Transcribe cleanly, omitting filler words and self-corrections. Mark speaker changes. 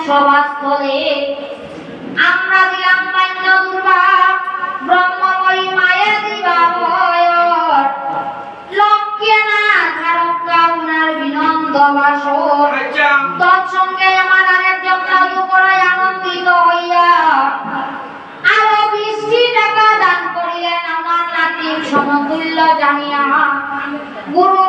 Speaker 1: সভাস্থলে আমরা দিলাম মান্য দুর্বা ব্রহ্মময়ী মায়া দিবা ভয় লক্ষ্যে না ধারকা উনার বিনন্দ বাসর তৎসঙ্গে আমার আরেকজন সাধু করে আনন্দিত হইয়া আরো 20 টাকা দান করিলেন আমার নাতির সমতুল্য জানিয়া গুরু